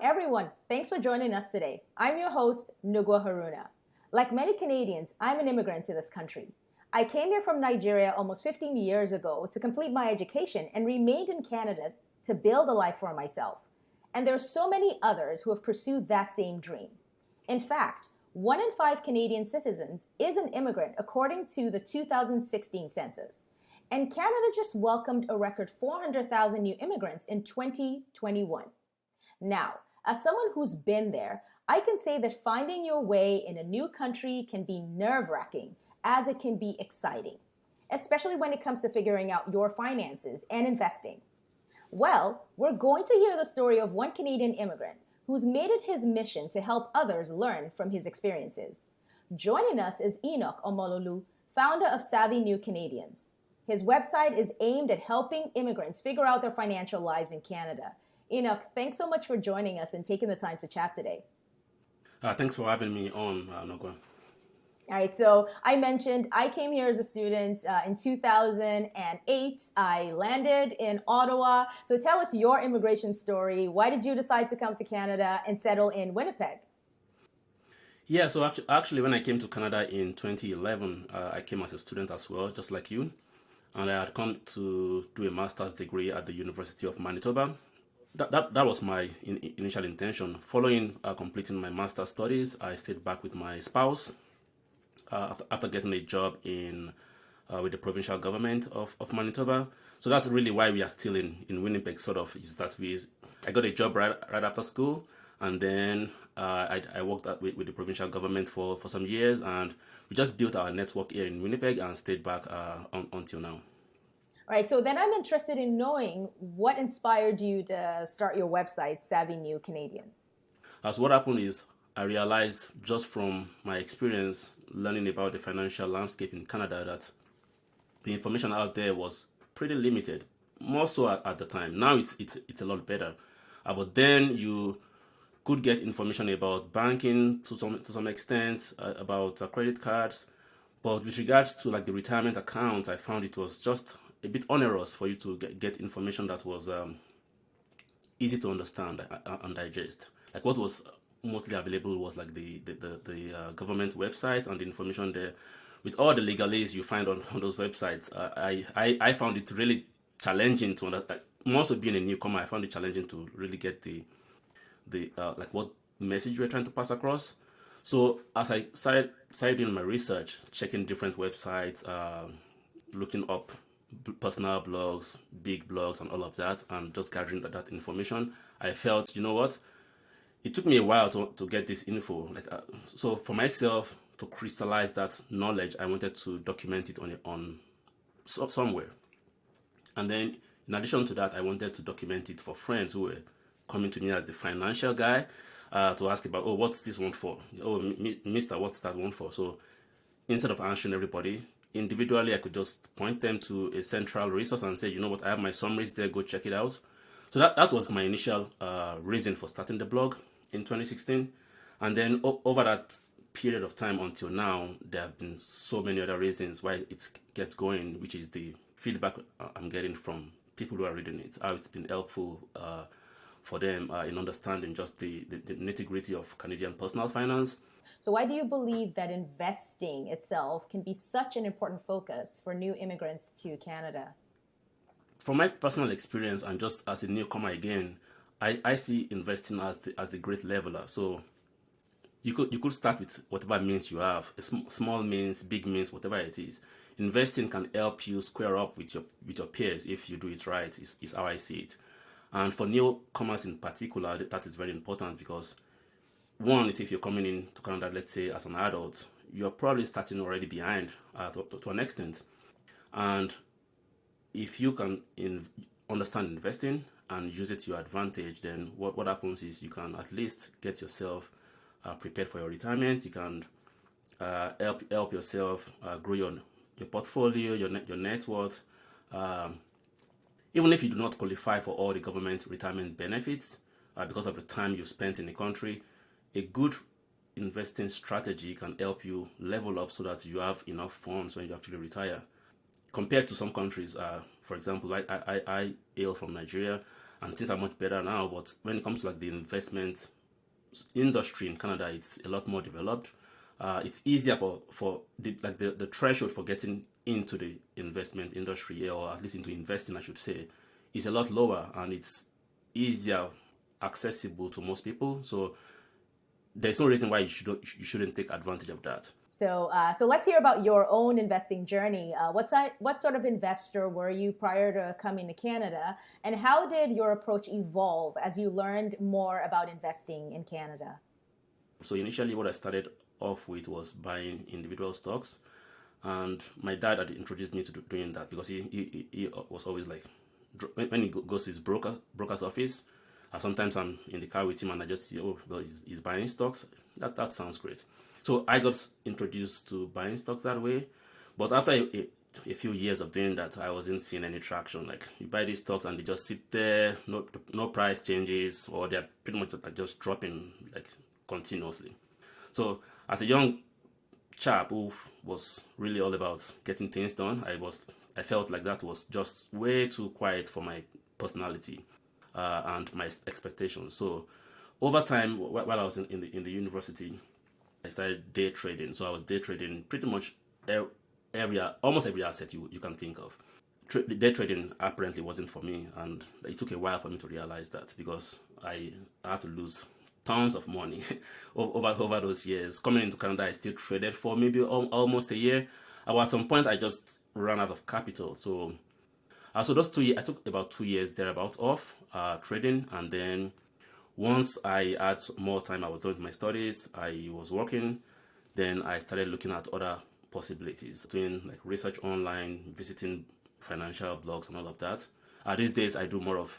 everyone. Thanks for joining us today. I'm your host, Nugwa Haruna. Like many Canadians, I'm an immigrant to this country. I came here from Nigeria almost 15 years ago to complete my education and remained in Canada to build a life for myself. And there are so many others who have pursued that same dream. In fact, 1 in 5 Canadian citizens is an immigrant according to the 2016 census. And Canada just welcomed a record 400,000 new immigrants in 2021. Now, as someone who's been there, I can say that finding your way in a new country can be nerve-wracking as it can be exciting, especially when it comes to figuring out your finances and investing. Well, we're going to hear the story of one Canadian immigrant who's made it his mission to help others learn from his experiences. Joining us is Enoch Omololu, founder of Savvy New Canadians. His website is aimed at helping immigrants figure out their financial lives in Canada. Enoch, thanks so much for joining us and taking the time to chat today. Thanks for having me on, Nogwa. All right, so I mentioned I came here as a student in 2008. I landed in Ottawa. So tell us your immigration story. Why did you decide to come to Canada and settle in Winnipeg? Yeah, so actually, when I came to Canada in 2011, I came as a student as well, just like you. And I had come to do a master's degree at the University of Manitoba. That was my initial intention. Following completing my master's studies, I stayed back with my spouse after getting a job with the provincial government of Manitoba. So that's really why we are still in Winnipeg, sort of, is that I got a job right after school, and then I worked with the provincial government for some years, and we just built our network here in Winnipeg and stayed back until now. All right, so then I'm interested in knowing what inspired you to start your website, Savvy New Canadians. As what happened is, I realized just from my experience learning about the financial landscape in Canada that the information out there was pretty limited, more so at the time. Now it's a lot better, but then you could get information about banking to some extent, about credit cards, but with regards to like the retirement account, I found it was just a bit onerous for you to get information that was easy to understand and digest. Like what was mostly available was like the government website and the information there. With all the legalese you find on those websites, I found it really challenging to understand. Most of being a newcomer, I found it challenging to really get the like what message we're trying to pass across. So as I started doing my research, checking different websites, looking up personal blogs, big blogs, and all of that, and just gathering that information, I felt, you know what, it took me a while to get this info. So for myself to crystallize that knowledge, I wanted to document it somewhere. And then in addition to that, I wanted to document it for friends who were coming to me as the financial guy to ask about, oh, what's this one for? Oh, Mister, what's that one for? So instead of answering everybody individually, I could just point them to a central resource and say, you know what, I have my summaries there, go check it out. So that was my initial reason for starting the blog in 2016. And then over that period of time until now, there have been so many other reasons why it's kept going, which is the feedback I'm getting from people who are reading it, how it's been helpful for them in understanding just the nitty-gritty of Canadian personal finance. So why do you believe that investing itself can be such an important focus for new immigrants to Canada? From my personal experience and just as a newcomer again, I see investing as a great leveler. So you could start with whatever means you have, small means, big means, whatever it is. Investing can help you square up with your peers if you do it right, is how I see it. And for newcomers in particular, that is very important because one is if you're coming in to Canada, let's say as an adult, you're probably starting already behind to an extent. And if you can understand investing and use it to your advantage, then what happens is you can at least get yourself prepared for your retirement. You can help yourself grow your portfolio, your net worth. Even if you do not qualify for all the government retirement benefits because of the time you spent in the country, a good investing strategy can help you level up so that you have enough funds when you actually retire. Compared to some countries, for example, I hail from Nigeria, and things are much better now. But when it comes to like the investment industry in Canada, it's a lot more developed. It's easier for the threshold for getting into the investment industry, or at least into investing, I should say, is a lot lower, and it's easier accessible to most people. So there's no reason why you shouldn't take advantage of that. So, so let's hear about your own investing journey. What sort of investor were you prior to coming to Canada, and how did your approach evolve as you learned more about investing in Canada? So initially, what I started off with was buying individual stocks, and my dad had introduced me to doing that because he was always like, when he goes to his broker's office, sometimes I'm in the car with him and I just see, oh, well, he's buying stocks. That sounds great. So I got introduced to buying stocks that way. But after a few years of doing that, I wasn't seeing any traction. Like, you buy these stocks and they just sit there, no price changes, or they're pretty much like just dropping like continuously. So as a young chap who was really all about getting things done, I felt like that was just way too quiet for my personality and my expectations. So over time, while I was in the university, I started day trading. So I was day trading pretty much almost every asset you can think of. Day trading apparently wasn't for me, and it took a while for me to realize that, because I had to lose tons of money over those years. Coming into Canada, I still traded for maybe almost a year. At some point, I just ran out of capital. So those 2 years, I took about 2 years thereabouts off trading, and then once I had more time, I was done with my studies, I was working, then I started looking at other possibilities, doing like research online, visiting financial blogs and all of that. These days, I do more of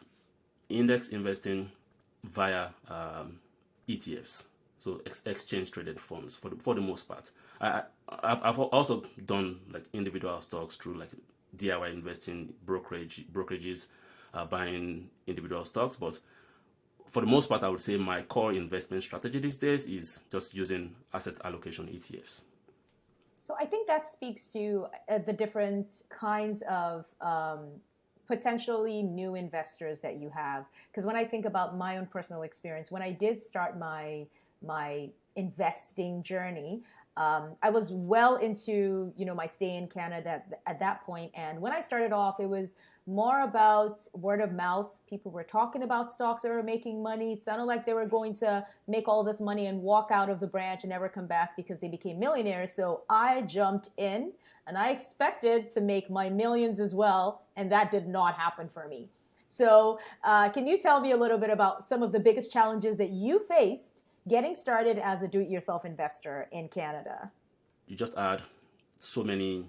index investing via ETFs, so exchange traded funds for the most part. I've also done like individual stocks through like DIY investing, brokerages, buying individual stocks, but for the most part, I would say my core investment strategy these days is just using asset allocation ETFs. So I think that speaks to the different kinds of potentially new investors that you have. Because when I think about my own personal experience, when I did start my investing journey, I was well into my stay in Canada at that point, and when I started off, it was more about word of mouth. People were talking about stocks that were making money. It sounded like they were going to make all this money and walk out of the branch and never come back because they became millionaires. So I jumped in and I expected to make my millions as well, and that did not happen for me. So can you tell me a little bit about some of the biggest challenges that you faced getting started as a do-it-yourself investor in Canada? You just add so many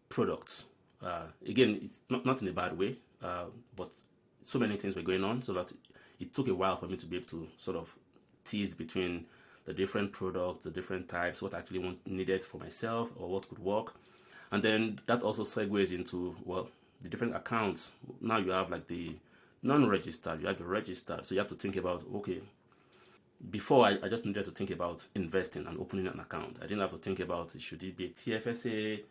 products. Again, it's not in a bad way, but so many things were going on, so that it took a while for me to be able to sort of tease between the different products, the different types, what I actually needed for myself or what could work. And then that also segues into, well, the different accounts. Now you have like the non-registered, you have the registered. So you have to think about, okay, before I just needed to think about investing and opening an account. I didn't have to think about, should it be a TFSA,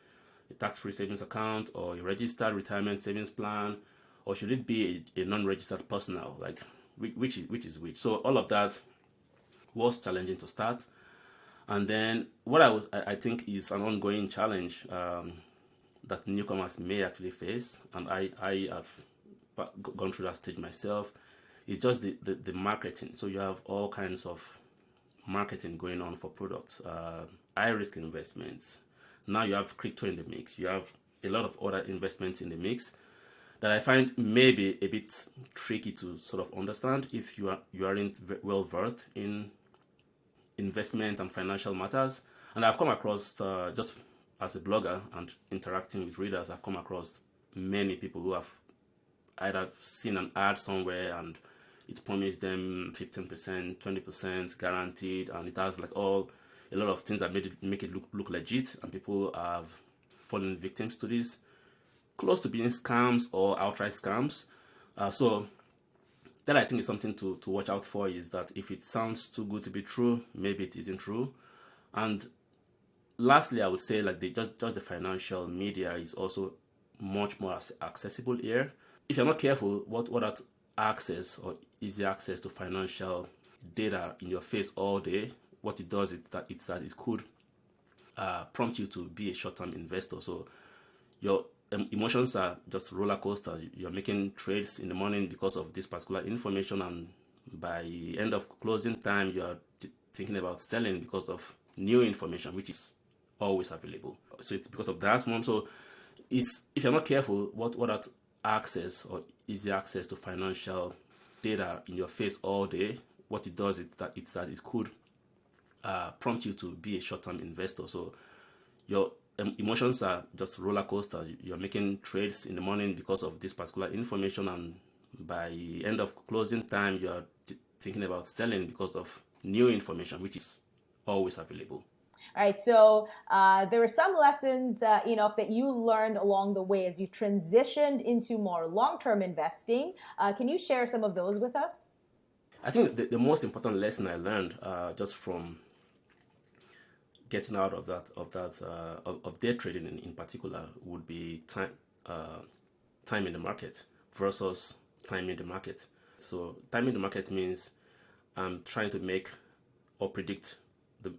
a tax-free savings account, or a registered retirement savings plan, or should it be a non-registered personal, like which is which. So all of that was challenging to start. And then what I think is an ongoing challenge that newcomers may actually face, and I have gone through that stage myself, is just the marketing. So you have all kinds of marketing going on for products, high risk investments. Now you have crypto in the mix. You have a lot of other investments in the mix that I find maybe a bit tricky to sort of understand if you aren't well versed in investment and financial matters. And I've come across, just as a blogger and interacting with readers, I've come across many people who have either seen an ad somewhere and it promised them 15%, 20% guaranteed, and it has like a lot of things that make it look legit, and people have fallen victims to this, close to being scams or outright scams. So that, I think, is something to watch out for, is that if it sounds too good to be true, maybe it isn't true. And lastly, I would say like just the financial media is also much more accessible here. If you're not careful, what that access or easy access to financial data in your face all day, what it does is that it could prompt you to be a short-term investor. So your emotions are just roller coasters. You're making trades in the morning because of this particular information, and by end of closing time, you're thinking about selling because of new information, which is always available. So it's because of that one. So it's, if you're not careful, what that access or easy access to financial data in your face all day, what it does is that it could prompt you to be a short-term investor. So your emotions are just roller coasters. You're making trades in the morning because of this particular information, and by end of closing time, you're thinking about selling because of new information, which is always available. All right, so there were some lessons, Enoch, that you learned along the way as you transitioned into more long-term investing. Can you share some of those with us? I think the most important lesson I learned just from getting out of day trading in particular would be time in the market versus time in the market. So time in the market means I'm trying to make or predict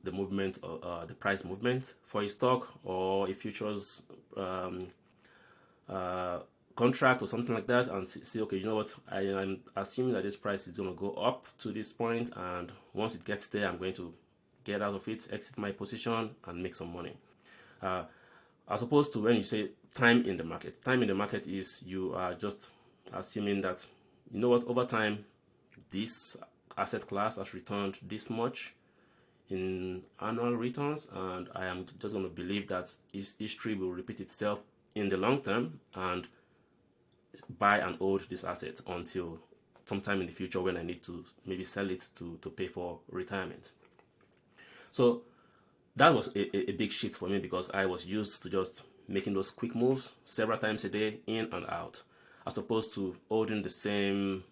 the movement or the price movement for a stock or a futures contract or something like that, and say, okay, you know what, I'm assuming that this price is going to go up to this point, and once it gets there, I'm going to get out of it, exit my position, and make some money. As opposed to when you say time in the market. Time in the market is you are just assuming that, you know what, over time, this asset class has returned this much in annual returns, and I am just going to believe that history will repeat itself in the long term and buy and hold this asset until sometime in the future when I need to maybe sell it to pay for retirement. So that was a big shift for me, because I was used to just making those quick moves several times a day, in and out, as opposed to holding the same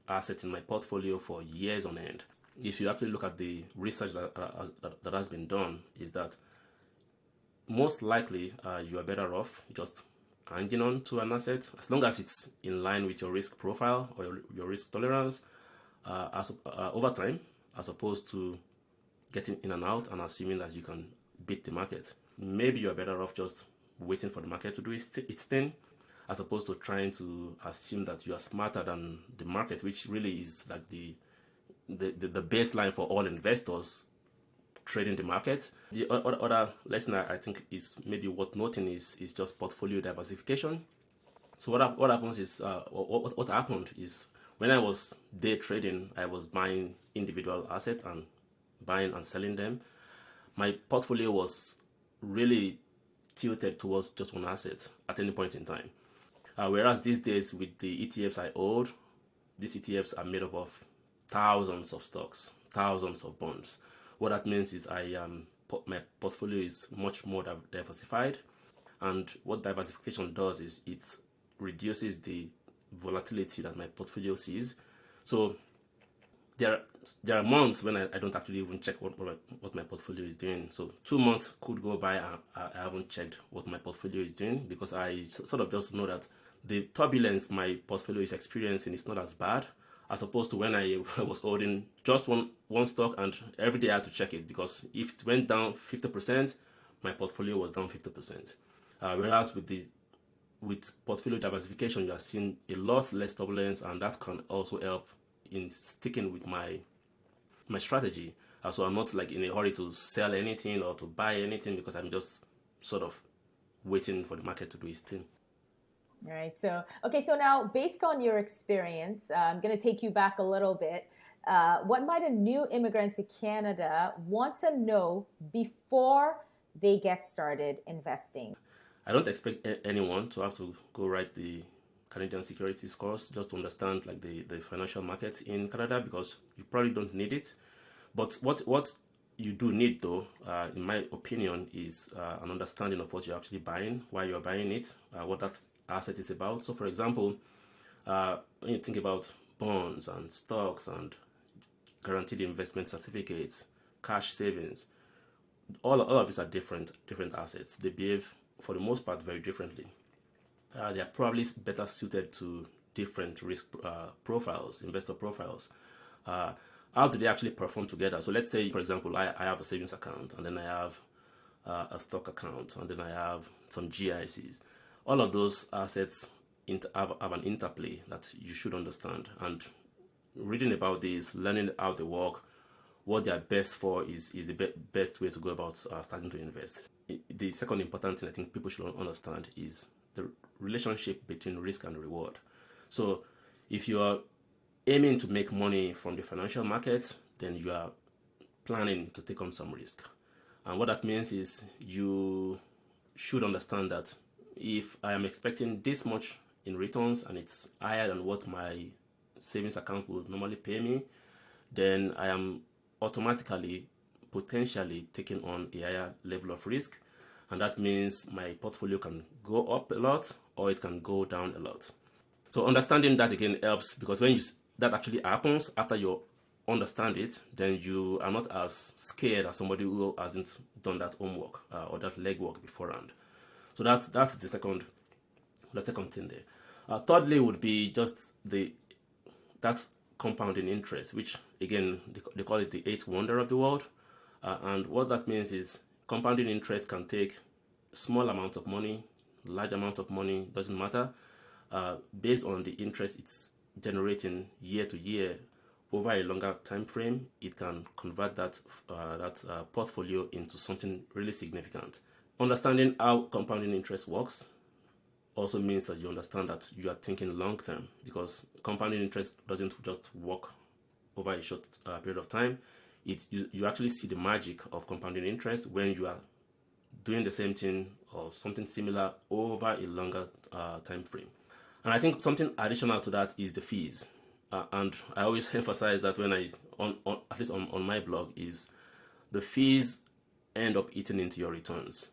asset in my portfolio for years on end. If you actually look at the research that has been done, is that most likely you are better off just hanging on to an asset as long as it's in line with your risk profile or your risk tolerance over time, as opposed to getting in and out and assuming that you can beat the market. Maybe you're better off just waiting for the market to do its thing, as opposed to trying to assume that you are smarter than the market, which really is like the baseline for all investors trading the market. The other lesson I think is maybe worth noting is just portfolio diversification. So what happens is what happened is, when I was day trading, I was buying individual assets and buying and selling them. My portfolio was really tilted towards just one asset at any point in time. Whereas these days, with the ETFs I hold, these ETFs are made up of thousands of stocks, thousands of bonds. What that means is my portfolio is much more diversified, and what diversification does is it reduces the volatility that my portfolio sees. So there are months when I don't actually even check what my portfolio is doing. So 2 months could go by and I haven't checked what my portfolio is doing, because I sort of just know that the turbulence my portfolio is experiencing is not as bad, as opposed to when I was holding just one stock and every day I had to check it, because if it went down 50%, my portfolio was down 50%. Whereas with portfolio diversification, you are seeing a lot less turbulence, and that can also help in sticking with my strategy. So I'm not like in a hurry to sell anything or to buy anything, because I'm just sort of waiting for the market to do its thing. All right. So now, based on your experience, I'm going to take you back a little bit. What might a new immigrant to Canada want to know before they get started investing? I don't expect anyone to have to go write the Canadian securities course just to understand like the financial markets in Canada, because you probably don't need it. But what you do need, though, in my opinion, is an understanding of what you're actually buying, why you're buying it, what that asset is about. So, for example, when you think about bonds and stocks and guaranteed investment certificates, cash savings, all of these are different assets. They behave, for the most part, very differently. They are probably better suited to different risk profiles, investor profiles. How do they actually perform together? So let's say, for example, I have a savings account, and then I have a stock account, and then I have some GICs. All of those assets have an interplay that you should understand. And reading about this, learning how they work, what they are best for is the best way to go about starting to invest. The second important thing I think people should understand is the relationship between risk and reward. So if you are aiming to make money from the financial markets, then you are planning to take on some risk. And what that means is you should understand that if I am expecting this much in returns and it's higher than what my savings account would normally pay me, then I am automatically potentially taking on a higher level of risk, and that means my portfolio can go up a lot or it can go down a lot. So understanding that again helps, because when that actually happens after you understand it, then you are not as scared as somebody who hasn't done that homework or that legwork beforehand. So that's the second thing there. Thirdly would be just that's compounding interest, which again they call it the eighth wonder of the world. And what that means is compounding interest can take small amount of money, large amount of money, doesn't matter. Based on the interest it's generating year to year over a longer time frame, it can convert that portfolio into something really significant. Understanding how compounding interest works also means that you understand that you are thinking long term, because compounding interest doesn't just work over a short period of time. You actually see the magic of compounding interest when you are doing the same thing or something similar over a longer time frame. And I think something additional to that is the fees. And I always emphasize that when at least on my blog, is the fees end up eating into your returns.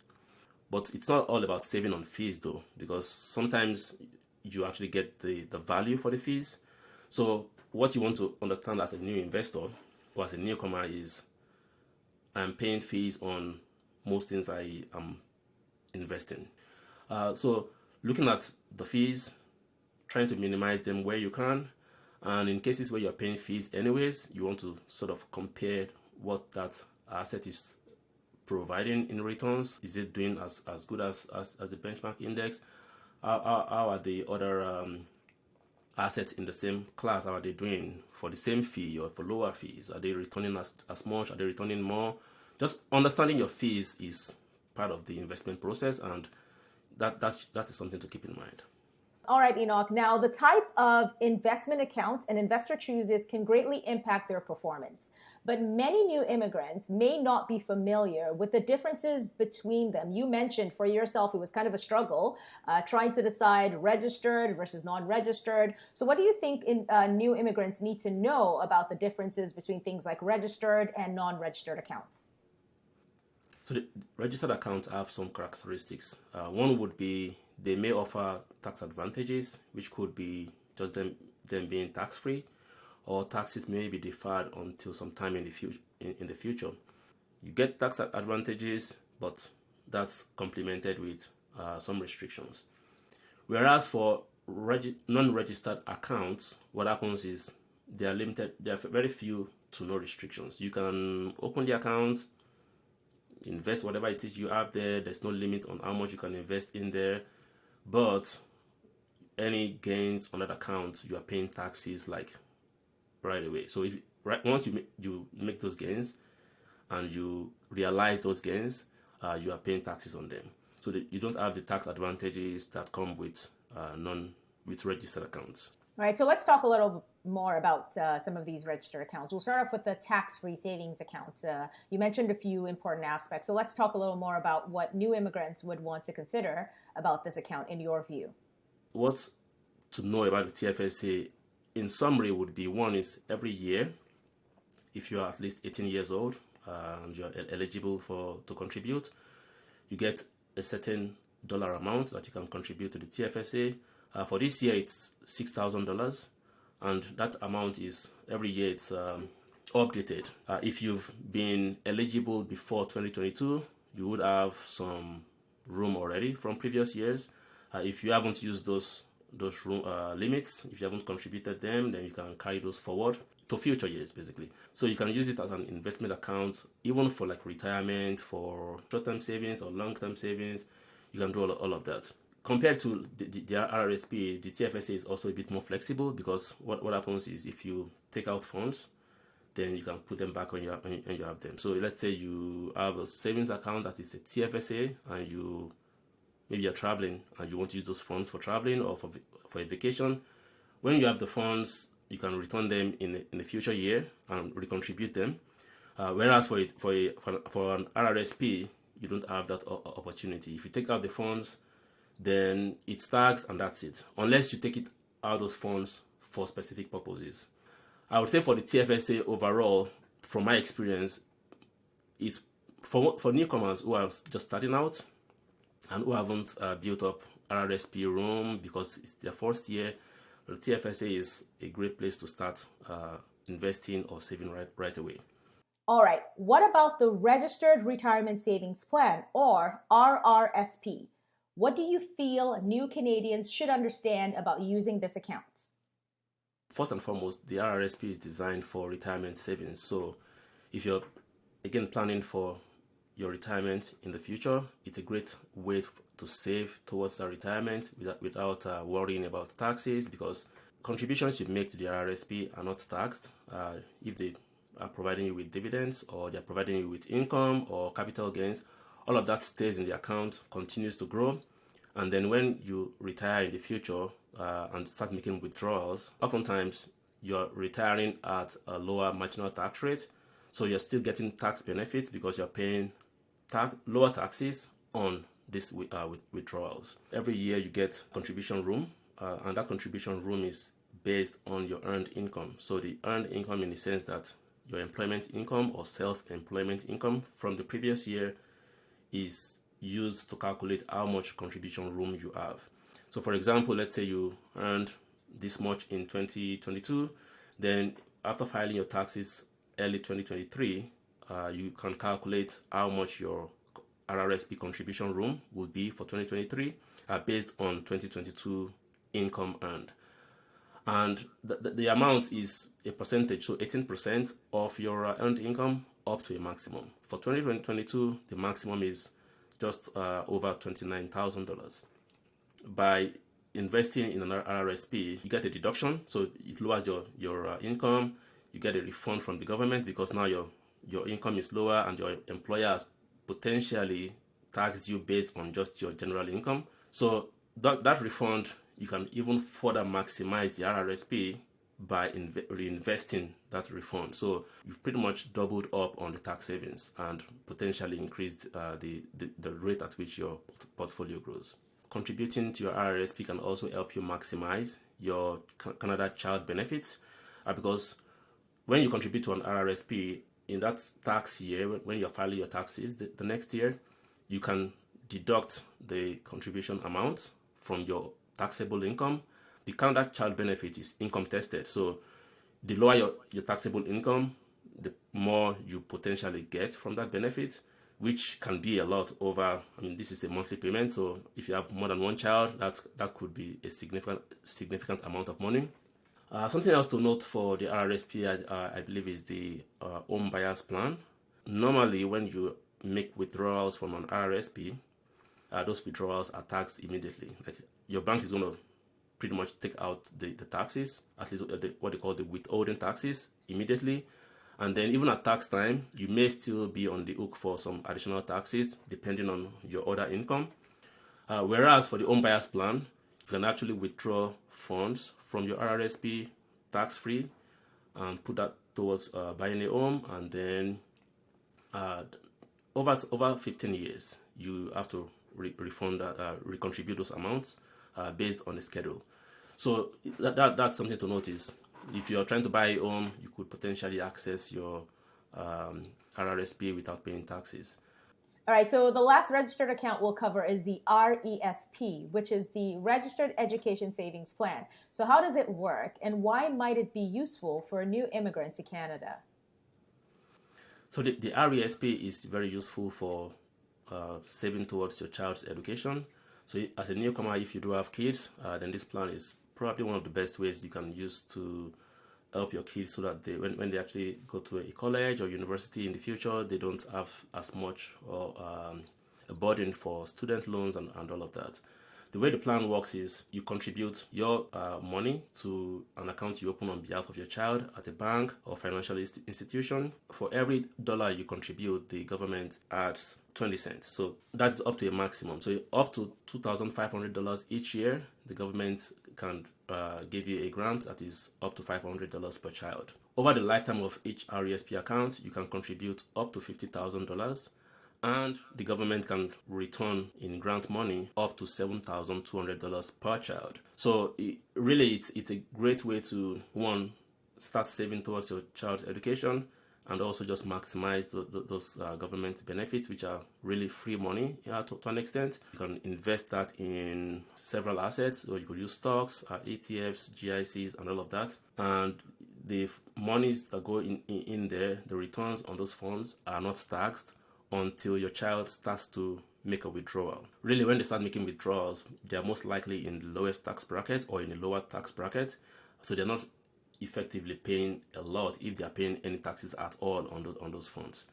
But it's not all about saving on fees though, because sometimes you actually get the value for the fees. So what you want to understand as a new investor or as a newcomer is I'm paying fees on most things I am investing. So looking at the fees, trying to minimize them where you can. And in cases where you're paying fees anyways, you want to sort of compare what that asset is providing in returns. Is it doing as good as the benchmark index? How are the other assets in the same class, how are they doing for the same fee or for lower fees? Are they returning as much? Are they returning more? Just understanding your fees is part of the investment process, and that is something to keep in mind. All right, Enoch. Now, the type of investment account an investor chooses can greatly impact their performance. But many new immigrants may not be familiar with the differences between them. You mentioned for yourself it was kind of a struggle trying to decide registered versus non-registered. So what do you think new immigrants need to know about the differences between things like registered and non-registered accounts? So the registered accounts have some characteristics. One would be they may offer tax advantages, which could be just them being tax-free, or taxes may be deferred until some time in the future. You get tax advantages, but that's complemented with some restrictions. Whereas for non-registered accounts, what happens is they are limited. There are very few to no restrictions. You can open the account, invest whatever it is you have there. There's no limit on how much you can invest in there. But any gains on that account, you are paying taxes like right away. So once you make those gains and you realize those gains, you are paying taxes on them. So that you don't have the tax advantages that come with registered accounts. All right, so let's talk a little more about some of these registered accounts. We'll start off with the tax-free savings account. You mentioned a few important aspects, so let's talk a little more about what new immigrants would want to consider about this account in your view. What to know about the TFSA in summary would be, one is every year, if you are at least 18 years old and you're eligible to contribute, you get a certain dollar amount that you can contribute to the TFSA. For this year, it's $6,000, and that amount is every year it's updated. If you've been eligible before 2022, you would have some room already from previous years. If you haven't used those limits. If you haven't contributed them, then you can carry those forward to future years, basically. So you can use it as an investment account, even for like retirement, for short-term savings or long-term savings. You can do all of that. Compared to the RRSP, the TFSA is also a bit more flexible, because what happens is, if you take out funds, then you can put them back when you have them. So let's say you have a savings account that is a TFSA, and maybe you're traveling and you want to use those funds for traveling or for a vacation. When you have the funds, you can return them in the future year and recontribute them. Whereas for an RRSP, you don't have that opportunity. If you take out the funds, then it's taxed and that's it, unless you take it out those funds for specific purposes. I would say for the TFSA overall, from my experience, it's for newcomers who are just starting out and who haven't built up RRSP room because it's their first year. The TFSA is a great place to start investing or saving right away. All right, what about the Registered Retirement Savings Plan, or RRSP? What do you feel new Canadians should understand about using this account? First and foremost, the RRSP is designed for retirement savings. So if you're, again, planning for your retirement in the future, it's a great way to save towards the retirement without worrying about taxes, because contributions you make to the RRSP are not taxed if they are providing you with dividends, or they're providing you with income or capital gains. All of that stays in the account, continues to grow. And then when you retire in the future and start making withdrawals, oftentimes you're retiring at a lower marginal tax rate. So you're still getting tax benefits because you're paying lower taxes on these withdrawals. Every year you get contribution room, and that contribution room is based on your earned income. So the earned income, in the sense that your employment income or self-employment income from the previous year, is used to calculate how much contribution room you have. So for example, let's say you earned this much in 2022, then after filing your taxes early 2023, you can calculate how much your RRSP contribution room will be for 2023 based on 2022 income earned. And the amount is a percentage, so 18% of your earned income up to a maximum. For 2022, the maximum is just over $29,000. By investing in an RRSP, you get a deduction, so it lowers your income. You get a refund from the government because now your income is lower and your employer has potentially taxed you based on just your general income. So that refund, you can even further maximize the RRSP by reinvesting that refund. So you've pretty much doubled up on the tax savings and potentially increased the rate at which your portfolio grows. Contributing to your RRSP can also help you maximize your Canada Child benefits, because when you contribute to an RRSP in that tax year, when you're filing your taxes the next year, you can deduct the contribution amount from your taxable income. The Canada Child benefit is income tested, so the lower your taxable income, the more you potentially get from that benefit, which can be a lot over. I mean, this is a monthly payment, so if you have more than one child, that could be a significant amount of money. Something else to note for the RRSP, I believe, is the home buyers plan. Normally, when you make withdrawals from an RRSP, those withdrawals are taxed immediately. Like, your bank is going to pretty much take out the taxes, at least what they call the withholding taxes, immediately. And then even at tax time, you may still be on the hook for some additional taxes depending on your other income. Whereas for the home buyers plan, you can actually withdraw funds from your RRSP tax-free and put that towards buying a home. And then over 15 years, you have to recontribute those amounts based on the schedule. So that's something to notice. If you're trying to buy a home, you could potentially access your RRSP without paying taxes. All right, so the last registered account we'll cover is the RESP, which is the Registered Education Savings Plan. So how does it work, and why might it be useful for a new immigrant to Canada? So the RESP is very useful for saving towards your child's education. So as a newcomer, if you do have kids, then this plan is probably one of the best ways you can use to help your kids so that when they actually go to a college or university in the future, they don't have as much or a burden for student loans and all of that. The way the plan works is you contribute your money to an account you open on behalf of your child at a bank or financial institution. For every dollar you contribute, the government adds 20 cents. So that's up to a maximum. So up to $2,500 each year, the government can give you a grant that is up to $500 per child. Over the lifetime of each RESP account, you can contribute up to $50,000, and the government can return in grant money up to $7,200 per child. So it's a great way to, one, start saving towards your child's education, and also just maximize those government benefits, which are really free money to an extent. You can invest that in several assets, or you could use stocks, ETFs, GICs, and all of that. And the monies that go in there, the returns on those funds are not taxed until your child starts to make a withdrawal. Really, when they start making withdrawals, they're most likely in the lowest tax bracket or in the lower tax bracket. So they're not effectively paying a lot if they're paying any taxes at all on those funds.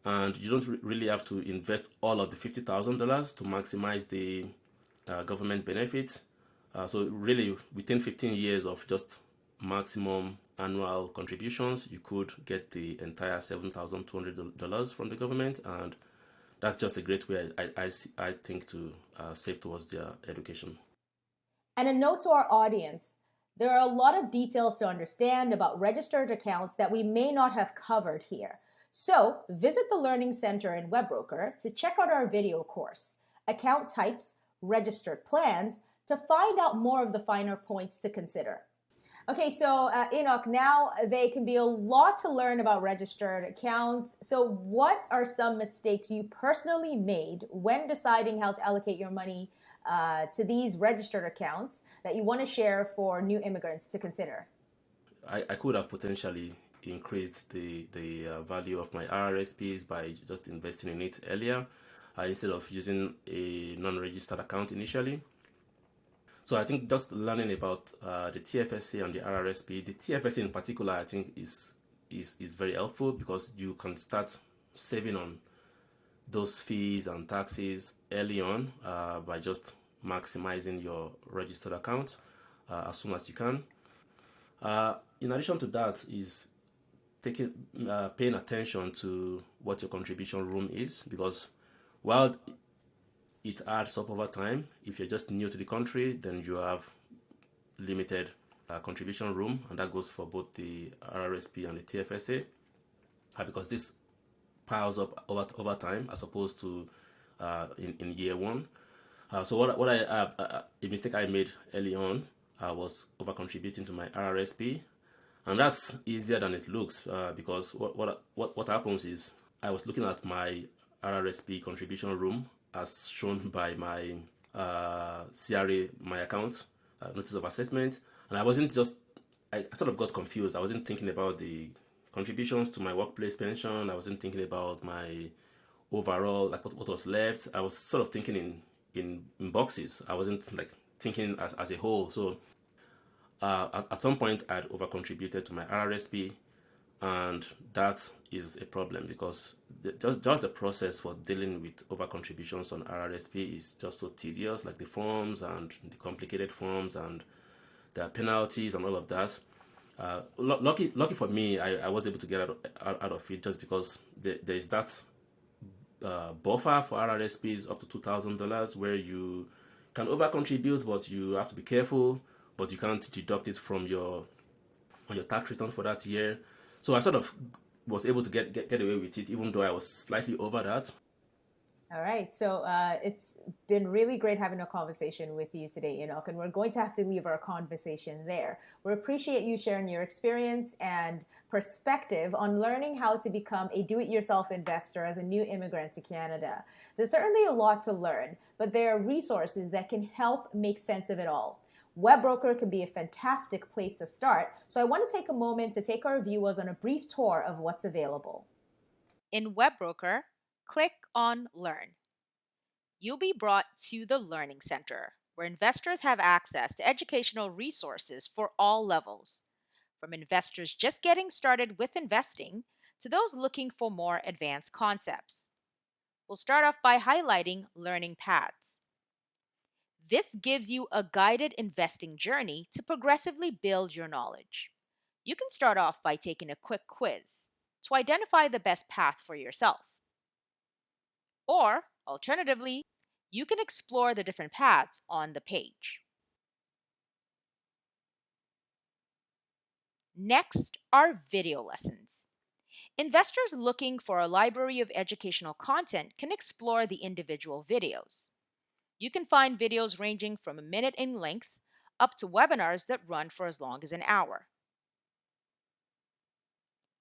And you don't really have to invest all of the $50,000 to maximize the government benefits. So really, within 15 years of just maximum annual contributions, you could get the entire $7,200 from the government, and that's just a great way, I think, to save towards their education. And a note to our audience, there are a lot of details to understand about registered accounts that we may not have covered here. So visit the Learning Center in Webroker to check out our video course, Account Types, Registered Plans, to find out more of the finer points to consider. Okay, so Enoch, now they can be a lot to learn about registered accounts. So what are some mistakes you personally made when deciding how to allocate your money to these registered accounts that you want to share for new immigrants to consider? I could have potentially increased the value of my RRSPs by just investing in it earlier instead of using a non-registered account initially. So I think just learning about the TFSA and the RRSP, the TFSA in particular, I think is very helpful because you can start saving on those fees and taxes early on by just maximizing your registered account as soon as you can. In addition to that is paying attention to what your contribution room is, because while it adds up over time, if you're just new to the country, then you have limited contribution room, and that goes for both the RRSP and the TFSA, because this piles up over time as opposed to in year one. So what a mistake I made early on was over contributing to my RRSP, and that's easier than it looks because what happens is I was looking at my RRSP contribution room as shown by my CRA, my account, notice of assessment, and I sort of got confused. I wasn't thinking about the contributions to my workplace pension. I wasn't thinking about my overall, like what was left. I was sort of thinking in boxes. I wasn't like thinking as a whole. So at some point I'd over contributed to my RRSP, and that is a problem because just the process for dealing with over contributions on RRSP is just so tedious, like the forms and the complicated forms and the penalties and all of that. Lucky for me, I was able to get out of it just because there is that buffer for RRSPs up to $2,000 where you can over contribute, but you have to be careful, but you can't deduct it from your tax return for that year. So I sort of was able to get away with it, even though I was slightly over that. All right. So it's been really great having a conversation with you today, Enoch, and we're going to have to leave our conversation there. We appreciate you sharing your experience and perspective on learning how to become a do-it-yourself investor as a new immigrant to Canada. There's certainly a lot to learn, but there are resources that can help make sense of it all. Webroker can be a fantastic place to start, so I want to take a moment to take our viewers on a brief tour of what's available. In Webroker, click on Learn. You'll be brought to the Learning Center, where investors have access to educational resources for all levels, from investors just getting started with investing to those looking for more advanced concepts. We'll start off by highlighting learning paths. This gives you a guided investing journey to progressively build your knowledge. You can start off by taking a quick quiz to identify the best path for yourself. Or, alternatively, you can explore the different paths on the page. Next are video lessons. Investors looking for a library of educational content can explore the individual videos. You can find videos ranging from a minute in length up to webinars that run for as long as an hour.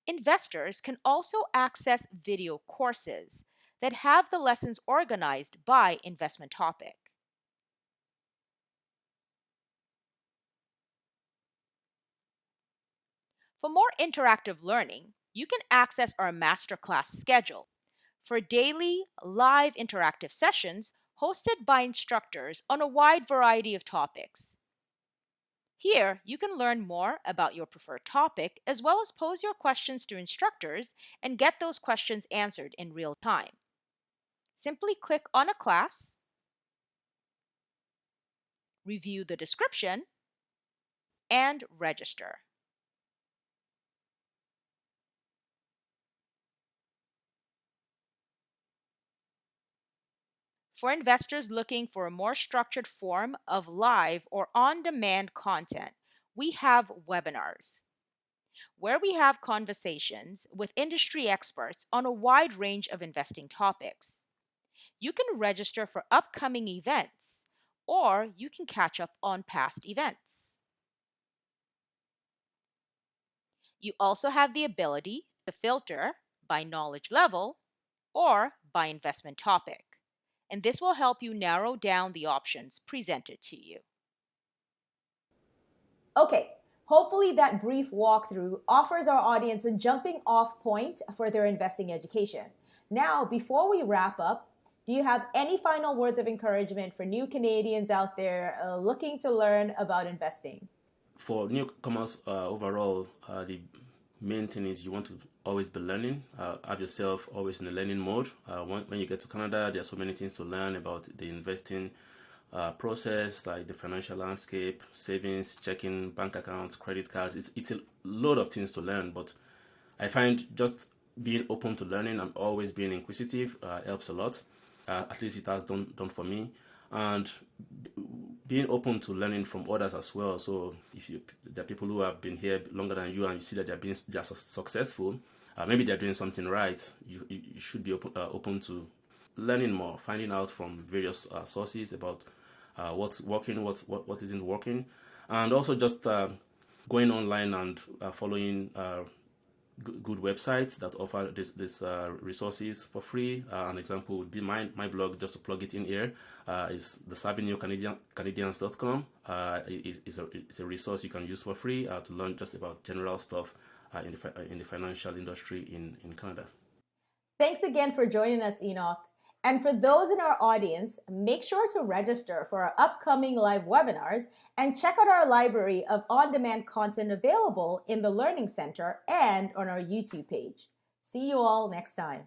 Investors can also access video courses that have the lessons organized by investment topic. For more interactive learning, you can access our masterclass schedule for daily live interactive sessions hosted by instructors on a wide variety of topics. Here, you can learn more about your preferred topic as well as pose your questions to instructors and get those questions answered in real time. Simply click on a class, review the description, and register. For investors looking for a more structured form of live or on-demand content, we have webinars, where we have conversations with industry experts on a wide range of investing topics. You can register for upcoming events, or you can catch up on past events. You also have the ability to filter by knowledge level or by investment topic, and this will help you narrow down the options presented to you. Okay, hopefully that brief walkthrough offers our audience a jumping off point for their investing education. Now, before we wrap up, do you have any final words of encouragement for new Canadians out there looking to learn about investing? For newcomers overall, the main thing is you want to always be learning. Have yourself always in the learning mode. When you get to Canada, there are so many things to learn about the investing process, like the financial landscape, savings, checking, bank accounts, credit cards. It's a load of things to learn, but I find just being open to learning and always being inquisitive helps a lot. At least it has done for me. And being open to learning from others as well. So if there are people who have been here longer than you and you see that they're successful, maybe they're doing something right, you should be open to learning more, finding out from various sources about what's working, what isn't working, and also just going online and following good websites that offer this resources for free. An example would be my blog, just to plug it in here, is the SavvyNewCanadians.com. It's a resource you can use for free to learn just about general stuff in the financial industry in Canada. Thanks again for joining us, Enoch. And for those in our audience, make sure to register for our upcoming live webinars and check out our library of on-demand content available in the Learning Center and on our YouTube page. See you all next time.